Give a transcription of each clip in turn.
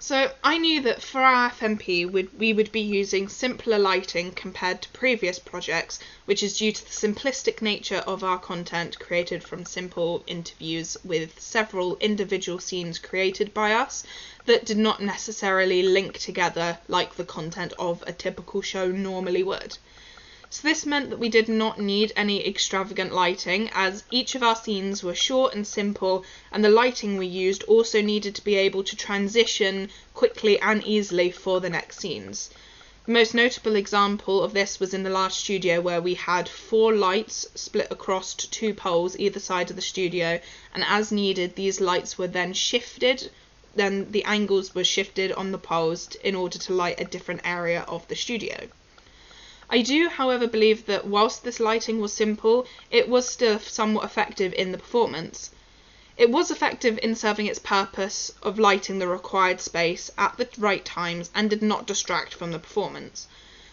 So I knew that for our FMP we would be using simpler lighting compared to previous projects, which is due to the simplistic nature of our content created from simple interviews with several individual scenes created by us that did not necessarily link together like the content of a typical show normally would. So this meant that we did not need any extravagant lighting, as each of our scenes were short and simple, and the lighting we used also needed to be able to transition quickly and easily for the next scenes. The most notable example of this was in the last studio, where we had 4 lights split across to 2 poles either side of the studio, and as needed these lights were then shifted, then the angles were shifted on the poles in order to light a different area of the studio. I do, however, believe that whilst this lighting was simple, it was still somewhat effective in the performance. It was effective in serving its purpose of lighting the required space at the right times and did not distract from the performance.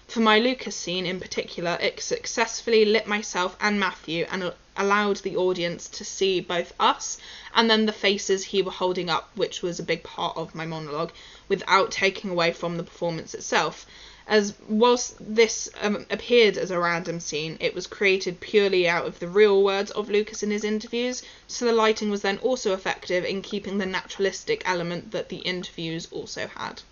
For my Lucas scene in particular, it successfully lit myself and Matthew and allowed the audience to see both us and then the faces he was holding up, which was a big part of my monologue, without taking away from the performance itself. As whilst this appeared as a random scene, it was created purely out of the real words of Lucas in his interviews, so the lighting was then also effective in keeping the naturalistic element that the interviews also had.